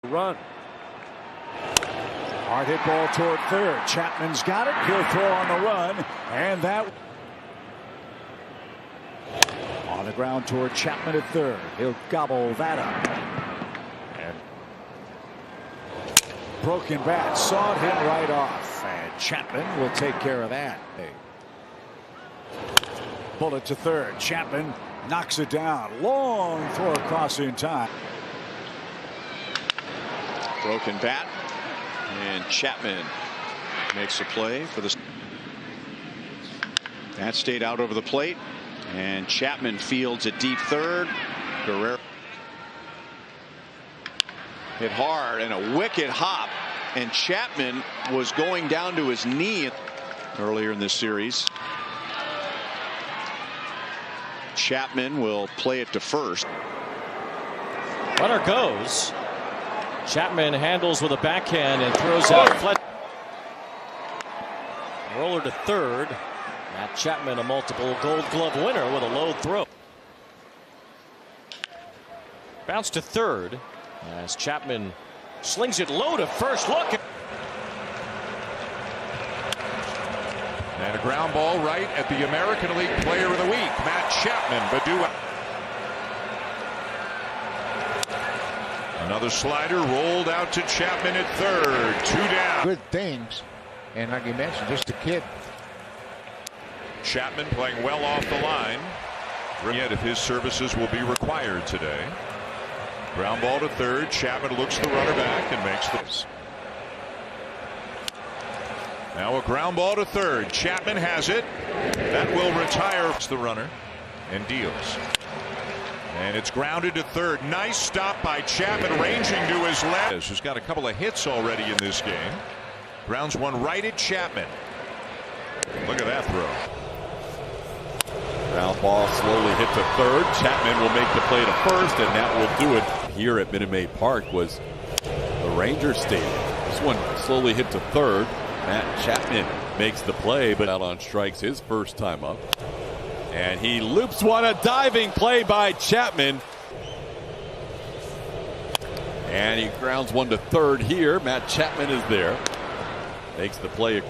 Run. Hard hit ball toward third. Chapman's got it. He'll throw on the run. And that on the ground toward Chapman at third. He'll gobble that up. And broken bat sawed him right off. And Chapman will take care of that. Bullet to third. Chapman knocks it down. Long throw across in time. Broken bat. And Chapman makes a play for the. That stayed out over the plate. And Chapman fields at deep third. Guerrero hit hard and a wicked hop. And Chapman was going down to his knee earlier in this series. Chapman will play it to first. Runner goes. Chapman handles with a backhand and throws out Fletcher. Roller to third. Matt Chapman, a multiple Gold Glove winner with a low throw. Bounce to third as Chapman slings it low to first. Look. And a ground ball right at the American League Player of the Week, Matt Chapman. Badoo. Another slider rolled out to Chapman at third. 2 down. Good things. And like you mentioned, just a kid. Chapman playing well off the line. Yet if his services will be required today. Ground ball to third. Chapman looks the runner back and makes this. Now a ground ball to third. Chapman has it. That will retire the runner and deals. And it's grounded to third. Nice stop by Chapman, ranging to his left. Who's got a couple of hits already in this game. Grounds one right at Chapman. Look at that throw. Ground ball slowly hit to third. Chapman will make the play to first, and that will do it. Here at Minute Maid Park was the Rangers Stadium. This one slowly hit to third. Matt Chapman makes the play, but out on strikes his first time up. And he loops one, a diving play by Chapman. And he grounds one to third here. Matt Chapman is there. Makes the play.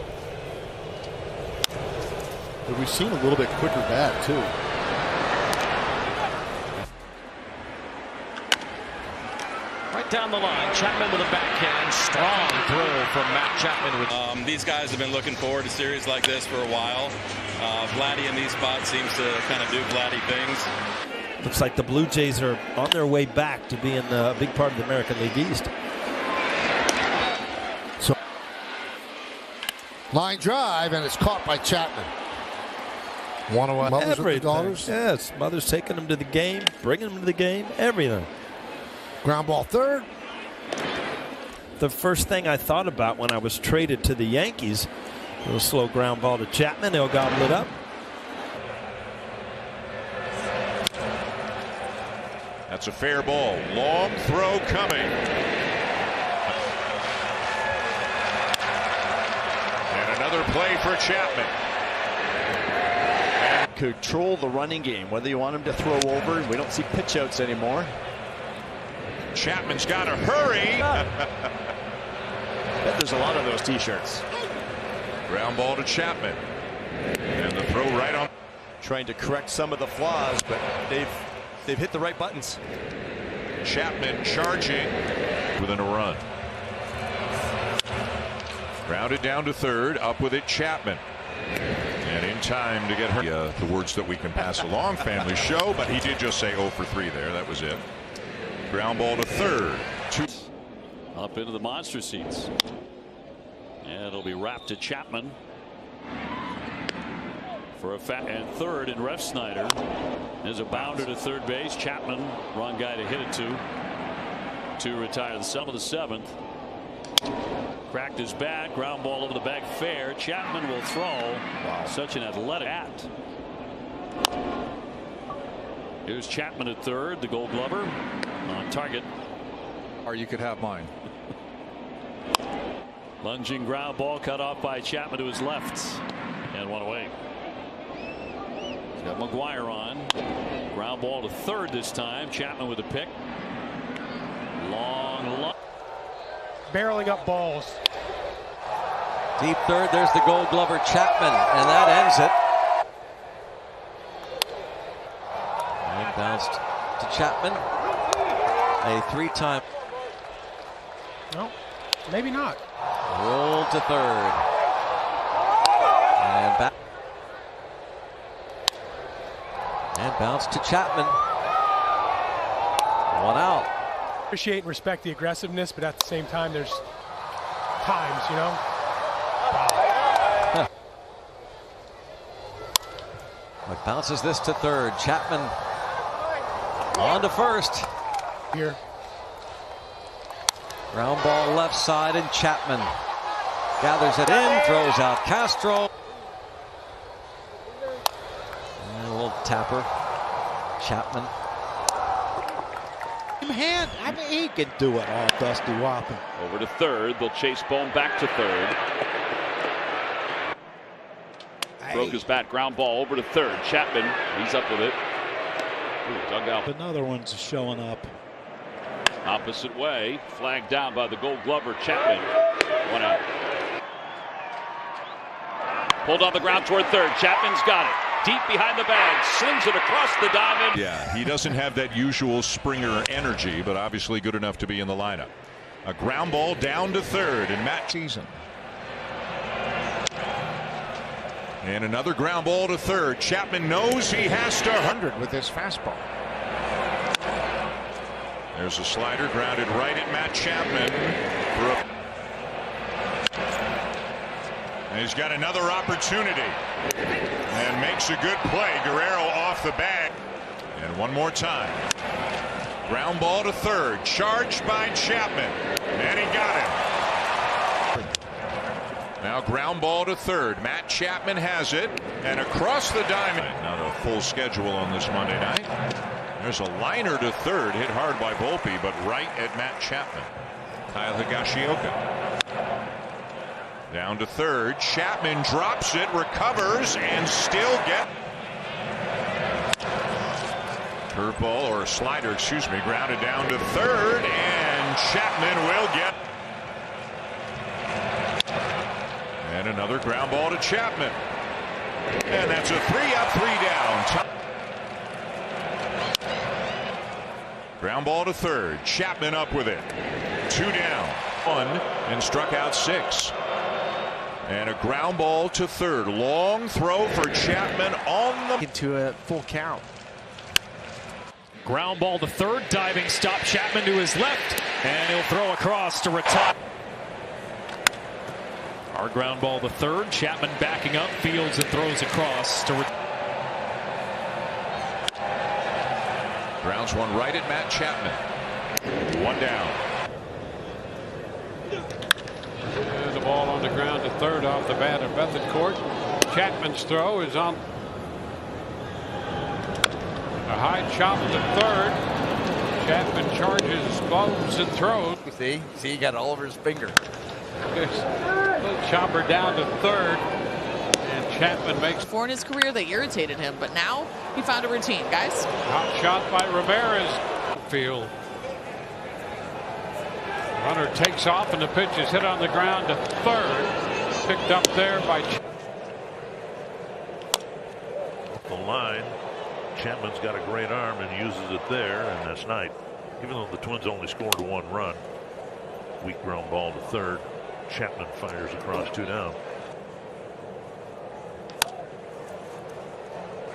But we've seen a little bit quicker bat, too. Right down the line, Chapman with a backhand. Strong throw from Matt Chapman. These guys have been looking forward to series like this for a while. Vladdy in these spots seems to kind of do Vladdy things. Looks like the Blue Jays are on their way back to being a big part of the American League East. So, line drive, and it's caught by Chapman. One of our mothers with the daughters? Yes, mother's taking them to the game, bringing them to the game, everything. Ground ball third. The first thing I thought about when I was traded to the Yankees, a little slow ground ball to Chapman. He'll gobble it up. That's a fair ball. Long throw coming. And another play for Chapman. Control the running game, whether you want him to throw over. We don't see pitch outs anymore. Chapman's got to hurry. Bet there's a lot of those t-shirts. Ground ball to Chapman. And the throw right on. Trying to correct some of the flaws, but they've hit the right buttons. Chapman charging within a run. Grounded down to third. Up with it, Chapman. And in time to get her. The words that we can pass along, family show, but he did just say 0 for 3 there. That was it. Ground ball to third. Up into the monster seats. And it'll be wrapped to Chapman. For a and third, and Refsnyder is a bounder to third base. Chapman, wrong guy to hit it to retire the sum of the 7th. Cracked his bat, ground ball over the bag fair. Chapman will throw. Wow. Such an athletic at. Here's Chapman at third, the Gold Glover on target. Or you could have mine. Lunging ground ball cut off by Chapman to his left and one away. He's got McGuire on. Ground ball to third this time. Chapman with a pick. Long. barreling up balls. Deep third, there's the Gold Glover Chapman, and that ends it. And bounced to Chapman. A 3-time. No, maybe not. Rolled to third. And back. And bounced to Chapman. 1 out. Appreciate and respect the aggressiveness, but at the same time, there's times, you know. But bounces this to third. Chapman on to first. Here. Ground ball left side, and Chapman gathers it in, throws out Castro. And a little tapper. Chapman. Hand. I mean, he can do it all, Dusty Wappen. Over to third. They'll chase Bohm back to third. Broke his bat. Ground ball over to third. Chapman. He's up with it. Ooh, dug out. Another one's showing up. Opposite way. Flagged down by the Gold Glover. Chapman. 1 out. Pulled on the ground toward third. Chapman's got it. Deep behind the bag, slings it across the diamond. Yeah, he doesn't have that usual Springer energy, but obviously good enough to be in the lineup. A ground ball down to third, and Matt Season. And another ground ball to third. Chapman knows he has to 100 with his fastball. There's a slider grounded right at Matt Chapman. And he's got another opportunity. And makes a good play. Guerrero off the bag. And one more time. Ground ball to third. Charged by Chapman. And he got him. Now ground ball to third. Matt Chapman has it. And across the diamond. Not a full schedule on this Monday night. There's a liner to third. Hit hard by Volpe, but right at Matt Chapman. Kyle Higashioka. Down to third. Chapman drops it, recovers, and still get. Curveball or slider, excuse me, grounded down to third, and Chapman will get. And another ground ball to Chapman. And that's a 3-up, 3 down. Ground ball to third. Chapman up with it. 2 down. 1 and struck out 6. And a ground ball to third. Long throw for Chapman on the. Into a full count. Ground ball to third. Diving stop. Chapman to his left. And he'll throw across to retire. Our ground ball to third. Chapman backing up. Fields and throws across to. Grounds one right at Matt Chapman. 1 down. There's a ball on the ground to third off the bat of Bethencourt. Chapman's throw is on a high chop to third. Chapman charges, gloves, and throws. See, he got all over his finger. There's a little chopper down to third. And Chapman makes. Before in his career, they irritated him, but now he found a routine, guys. Hot shot by Ramirez. Field. Runner takes off, and the pitch is hit on the ground to third. Picked up there by. The line. Chapman's got a great arm and uses it there, and that's night. Even though the Twins only scored 1 run. Weak ground ball to third. Chapman fires across 2 down.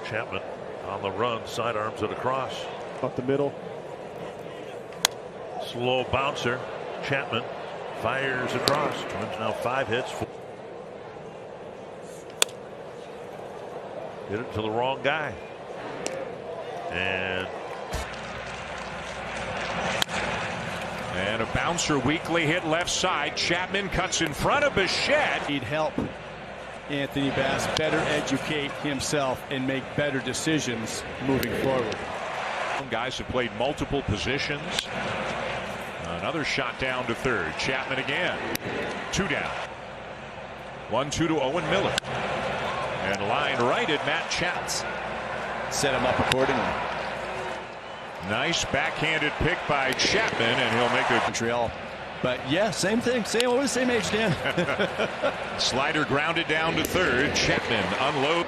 Chapman on the run, sidearms it across. Up the middle. Slow bouncer. Chapman fires across. Twins now 5 hits. Hit it to the wrong guy. And a bouncer weakly hit left side. Chapman cuts in front of Bichette. Need help Anthony Bass better educate himself and make better decisions moving forward. Some guys have played multiple positions. Another shot down to third. Chapman again. 2 down. 1-2 to Owen Miller. And line right at Matt Chapman. Set him up accordingly. Nice backhanded pick by Chapman, and he'll make a. Montreal But yeah, same thing. Same age, Dan. Slider grounded down to third. Chapman unload.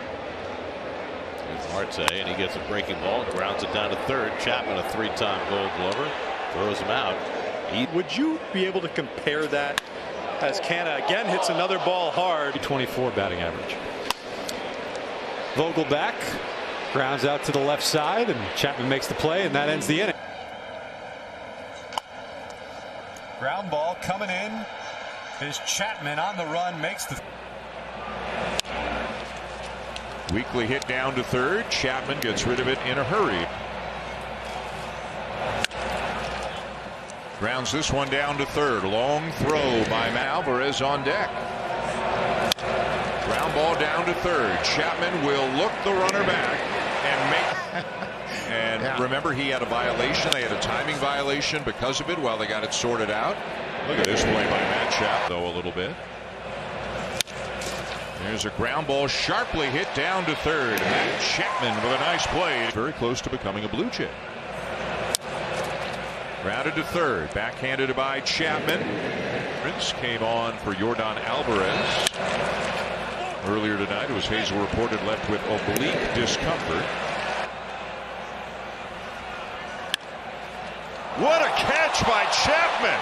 It's Marte, and he gets a breaking ball, grounds it down to third. Chapman, a 3-time Gold Glover, throws him out. Would you be able to compare that as Canha again hits another ball hard? 24 batting average. Vogelback grounds out to the left side, and Chapman makes the play, and that ends the inning. Ground ball coming in. Is Chapman on the run, makes the. Weekly hit down to third. Chapman gets rid of it in a hurry. Grounds this one down to third. Long throw by Alvarez on deck. Ground ball down to third. Chapman will look the runner back and make. And remember, he had a violation. They had a timing violation because of it while they got it sorted out. Look at this play by Matt Chapman, though, a little bit. There's a ground ball sharply hit down to third. Matt Chapman with a nice play. Very close to becoming a Blue Jay. Grounded to third. Backhanded by Chapman. Prince came on for Yordan Alvarez. Earlier tonight, it was Hazel reported left with oblique discomfort. What a catch by Chapman!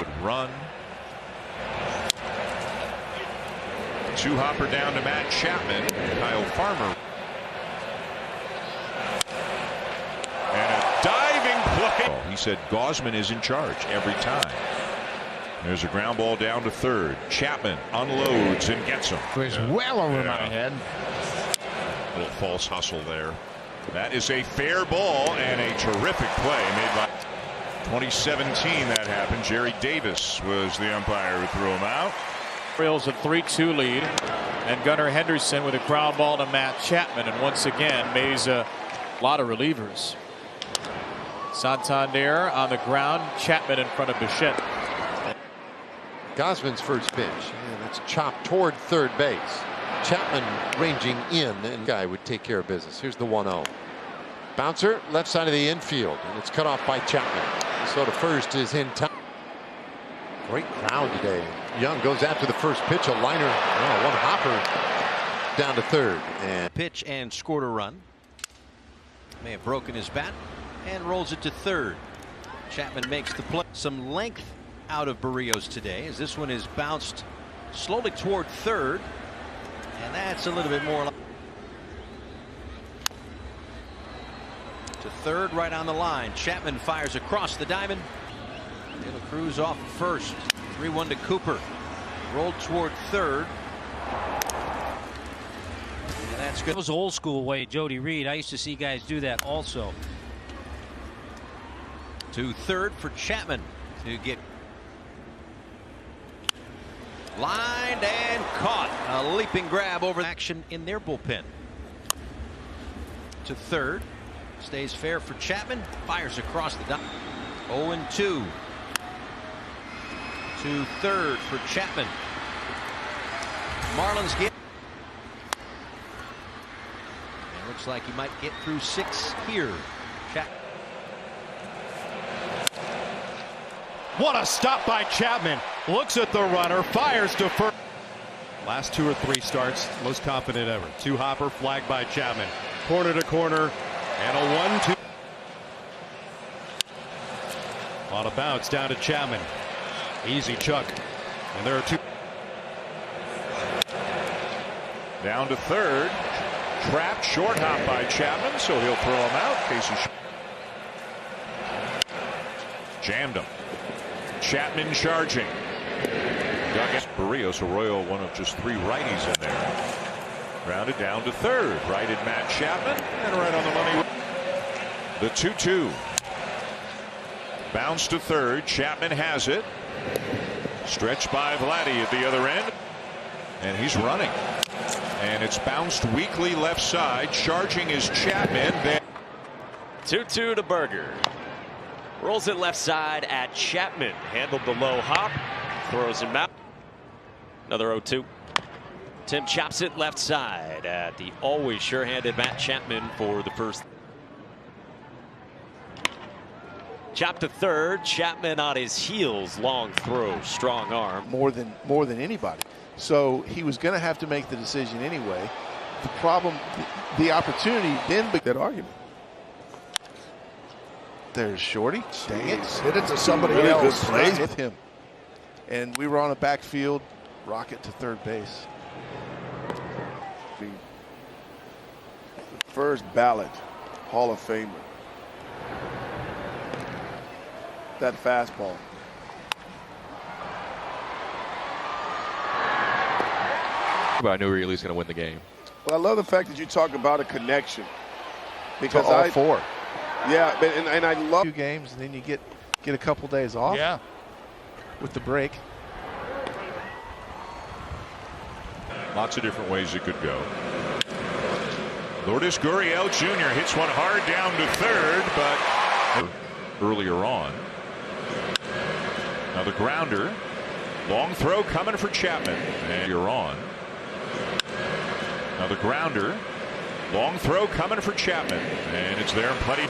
Good run. Two hopper down to Matt Chapman. Kyle Farmer. And a diving play. He said Gausman is in charge every time. There's a ground ball down to third. Chapman unloads and gets him. It's well over my head. Little false hustle there. That is a fair ball and a terrific play made by 2017 that happened. Jerry Davis was the umpire who threw him out. Orioles a 3-2 lead, and Gunnar Henderson with a ground ball to Matt Chapman, and once again Mays a lot of relievers. Santander on the ground, Chapman in front of Bichette. Gausman's first pitch, and it's chopped toward third base. Chapman ranging in, and guy would take care of business. Here's the 1-0. Bouncer left side of the infield, and it's cut off by Chapman. So the first is in time. Great crowd today. Young goes after the first pitch, a liner, one hopper down to third, and pitch and scored a run. May have broken his bat and rolls it to third. Chapman makes the play. Some length out of Berrios today, as this one is bounced slowly toward third. And that's a little bit more to third, right on the line. Chapman fires across the diamond. De La Cruz off first. 3-1 to Cooper. Rolled toward third. And that's good. That was old school way, Jody Reed. I used to see guys do that also. To third for Chapman to get lined and caught. A leaping grab over action in their bullpen. To third. Stays fair for Chapman. Fires across the diamond. 0-2. To third for Chapman. Marlins get. It looks like he might get through 6 here. Chapman. What a stop by Chapman. Looks at the runner, fires to first. Last 2 or 3 starts, most confident ever. 2 hopper, flagged by Chapman. Corner to corner, and a 1-2. On a bounce down to Chapman. Easy chuck. And there are 2. Down to third. Trapped, short hop by Chapman, so he'll throw him out. Casey jammed him. Chapman charging. Berrios Arroyo, one of just 3 righties in there. Grounded down to third. Righted Matt Chapman, and right on the money. The 2-2. Bounce to third. Chapman has it. Stretched by Vladdy at the other end. And he's running. And it's bounced weakly left side. Charging is Chapman. 2-2 to Berger. Rolls it left side at Chapman. Handled the low hop. Throws him out. Another 0-2. Tim chops it left side at the always sure-handed Matt Chapman for the first. Chop to third. Chapman on his heels. Long throw. Strong arm. More than anybody. So he was going to have to make the decision anyway. The problem, the opportunity then that argument. There's Shorty. Dang it. Hit it to somebody Really else. good play with him. And we were on a backfield rocket to third base. The first ballot Hall of Famer. That fastball. But I knew we were at least going to win the game. Well, I love the fact that you talk about a connection. Because to all four. Yeah, and I love 2 games, and then you get a couple days off. Yeah. With the break. Lots of different ways it could go. Lourdes Gurriel Jr. hits one hard down to third, but earlier on. Now the grounder. Long throw coming for Chapman. And you're on. Now the grounder. Long throw coming for Chapman. And it's there and plenty.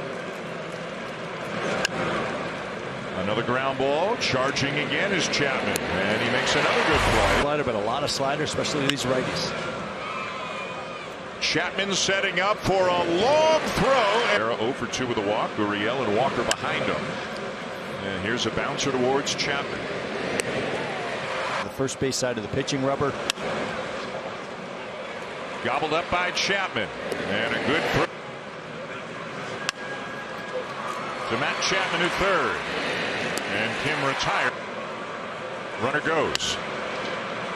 Another ground ball. Charging again is Chapman. And he makes another good play. Slider, but a lot of sliders, especially these righties. Chapman setting up for a long throw. 0 for 2 with a walk. Gurriel and Walker behind him. And here's a bouncer towards Chapman. The first base side of the pitching rubber. Gobbled up by Chapman. And a good throw to Matt Chapman at third. And Kim retired. Runner goes.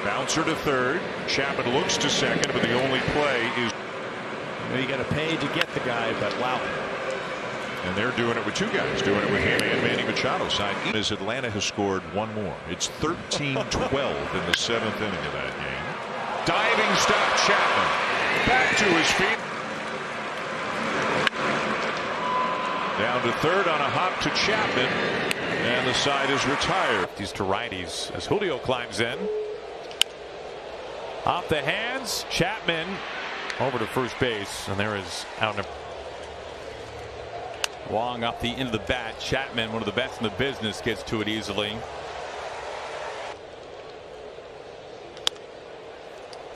Bouncer to third. Chapman looks to second, but the only play is. You got to pay to get the guy, but wow. And they're doing it with 2 guys, doing it with him and Manny Machado side. As Atlanta has scored 1 more. It's 13-12 in the 7th inning of that game. Diving stop Chapman. Back to his feet. Down to third on a hop to Chapman. And the side is retired. These to righties as Julio climbs in. Off the hands. Chapman over to first base. And there is out. Wong off the end of the bat. Chapman, one of the best in the business, gets to it easily.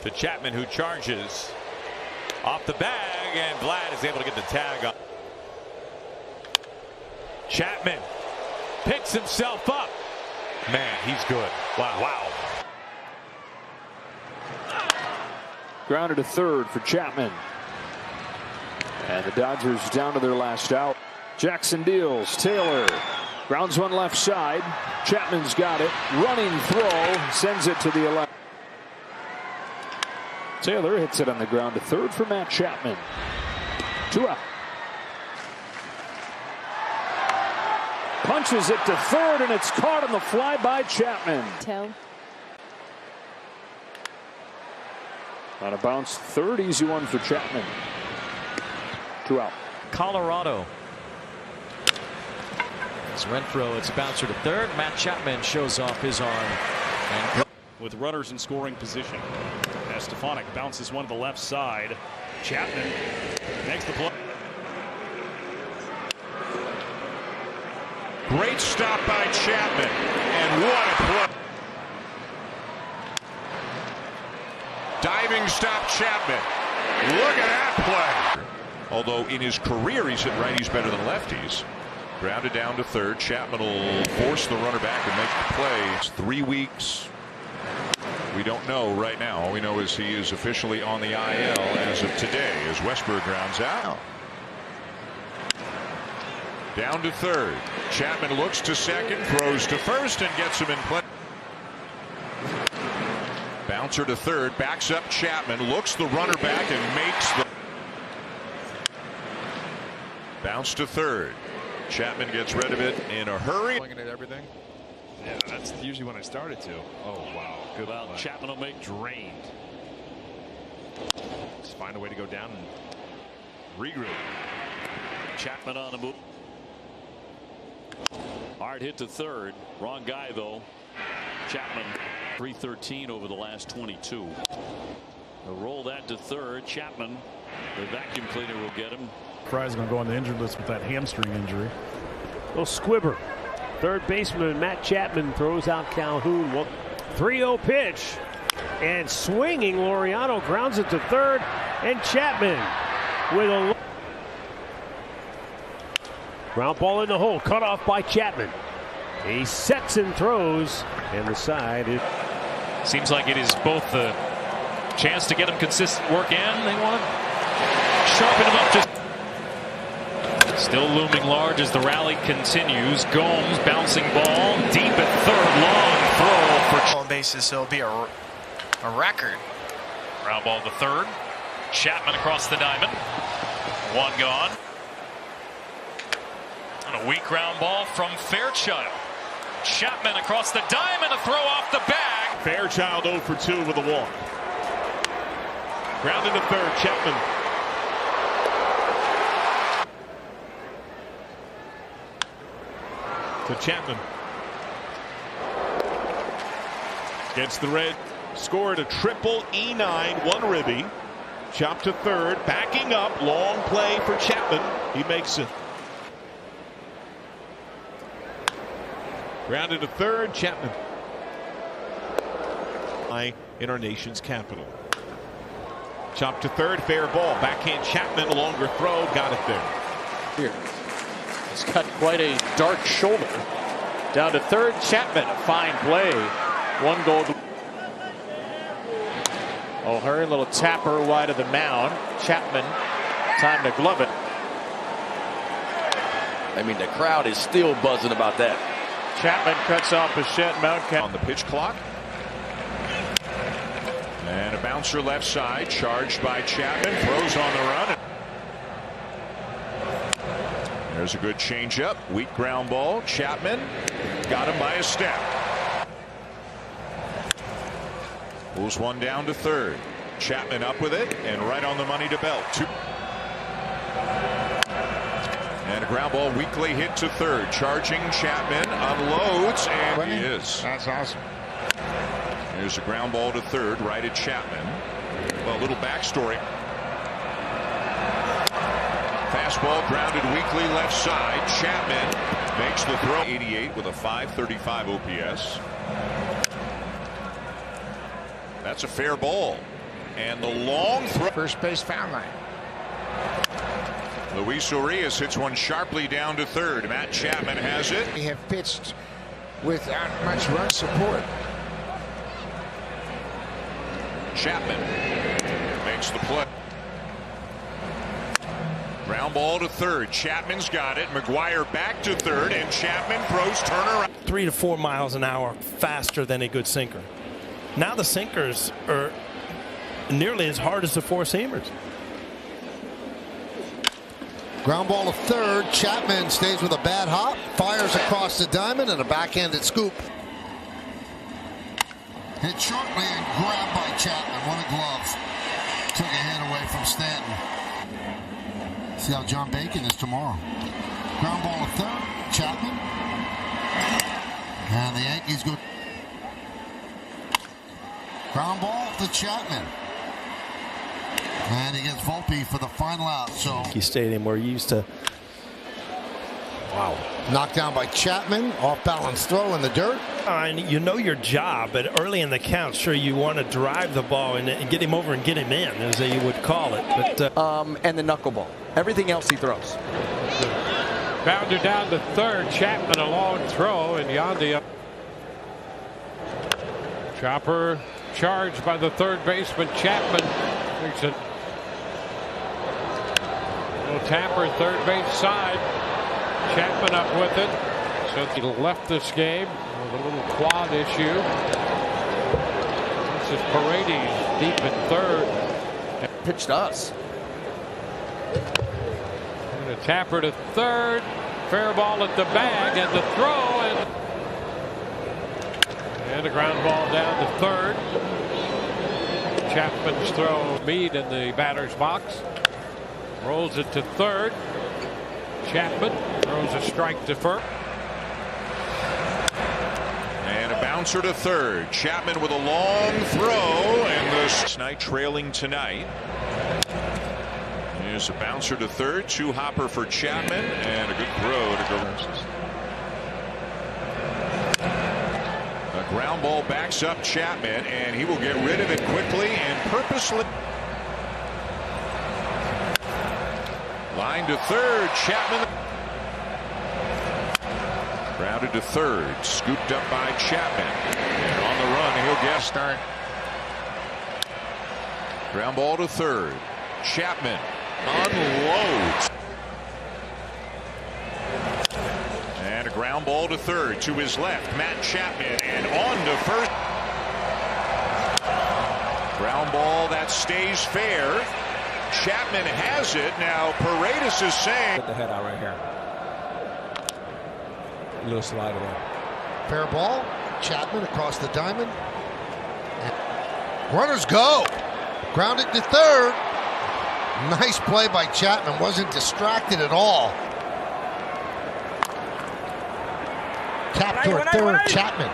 To Chapman, who charges off the bag, and Vlad is able to get the tag on. Chapman picks himself up. Man, he's good. Wow. Grounded to third for Chapman. And the Dodgers down to their last out. Jackson deals. Taylor grounds one left side. Chapman's got it. Running throw. Sends it to the 11th. Taylor hits it on the ground to third for Matt Chapman. 2 out. Punches it to third, and it's caught on the fly by Chapman. On a bounce, third, easy one for Chapman. 2 out. Colorado. It's Renfroe. It's a bouncer to third. Matt Chapman shows off his arm. And with runners in scoring position. As Stefanik bounces one to the left side. Chapman makes the play. Great stop by Chapman. And what a play. Diving stop Chapman. Look at that play. Although in his career he's hit righties better than lefties. Grounded down to third. Chapman will force the runner back and make the play. It's 3 weeks. We don't know right now. All we know is he is officially on the IL as of today as Westburg grounds out. Down to third. Chapman looks to second, throws to first, and gets him in play. Bouncer to third, backs up Chapman, looks the runner back and makes the bounce to third. Chapman gets rid of it in a hurry. Looking at everything. Yeah, that's usually when I started to. Oh, wow. Good. Well, Chapman will make drained. Just find a way to go down and regroup. Chapman on the move. Hard hit to third. Wrong guy, though. Chapman, 313 over the last 22. They'll roll that to third. Chapman, the vacuum cleaner will get him. Fry's going to go on the injured list with that hamstring injury. Little squibber. Third baseman Matt Chapman throws out Calhoun. 3-0 pitch. And swinging, Laureano grounds it to third. And Chapman with a ground ball in the hole. Cut off by Chapman. He sets and throws. And the side is. Seems like it is both the chance to get him consistent work in. They want to sharpen him up. Still looming large as the rally continues. Gomes bouncing ball deep at third. Long throw for bases, so it'll be a record. Ground ball to third. Chapman across the diamond. One gone. And a weak ground ball from Fairchild. Chapman across the diamond, a throw off the bag. Fairchild 0 for 2 with a walk. Grounded to third, Chapman. To Chapman. Gets the red. Scored a triple E9, one ribby. Chop to third, backing up, long play for Chapman. He makes it. Grounded to third, Chapman. In our nation's capital. Chop to third, fair ball. Backhand Chapman, a longer throw, got it there. Here. He's got quite a dark shoulder. Down to third, Chapman, a fine play. One goal. O'Hearn, little tapper wide of the mound. Chapman, time to glove it. I mean, the crowd is still buzzing about that. Chapman cuts off Bichette Mountcastle on the pitch clock. And a bouncer left side, charged by Chapman, throws on the run. There's a good changeup, weak ground ball. Chapman got him by a step. Pulls one down to third. Chapman up with it and right on the money to Belt. And a ground ball weakly hit to third. Charging Chapman, unloads, and he is. That's awesome. Here's a ground ball to third, right at Chapman. Well, a little backstory. Fastball grounded weakly left side. Chapman makes the throw. 88 with a 535 OPS. That's a fair ball. And the long throw. First base foul line. Luis Urias hits one sharply down to third. Matt Chapman has it. They have pitched without much run support. Chapman makes the play. Ground ball to third. Chapman's got it. McGuire back to third, and Chapman throws turnaround. 3 to 4 miles an hour faster than a good sinker. Now the sinkers are nearly as hard as the four-seamers. Ground ball to third. Chapman stays with a bad hop, fires across the diamond, and a backhanded scoop. Hit shortly and grabbed by Chapman. What a glove. Took a hit away from Stanton. See how John Bacon is tomorrow. Ground ball to third. Chapman. And the Yankees go. Ground ball to Chapman. And he gets Volpe for the final out. So Yankee Stadium, where you used to. Wow. Knocked down by Chapman. Off balance throw in the dirt. And you know your job, but early in the count, sure, you want to drive the ball and get him over and get him in, as you would call it. But and the knuckleball. Everything else he throws. Bounder down to third. Chapman a long throw, and Yandy up. Chopper charged by the third baseman. Chapman makes it. Little tapper, third base side. Chapman up with it. So he left this game with a little quad issue. This is Paredes deep in third. Pitched us. And a tapper to third. Fair ball at the bag, and the throw, and a ground ball down to third. Chapman's throw, Meade in the batter's box. Rolls it to third. Chapman throws a strike to first. And a bouncer to third. Chapman with a long throw, and the night trailing tonight. Here's There's a bouncer to third, 2-hopper for Chapman, and a good throw to go. A ground ball backs up Chapman, and he will get rid of it quickly and purposely. Line to third, Chapman. Grounded to third, scooped up by Chapman. And on the run, he'll get start. Ground ball to third. Chapman unloads. And a ground ball to third to his left. Matt Chapman and on to first. Ground ball that stays fair. Chapman has it. Now Paredes is saying. Put the head out right here. A little slider there. Fair ball. Chapman across the diamond. Runners go. Grounded to third. Nice play by Chapman. Wasn't distracted at all. Tap toward third. Chapman.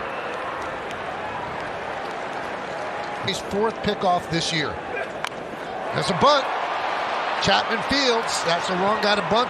His 4th pickoff this year. There's a bunt. Chapman fields. That's the wrong guy to bunt.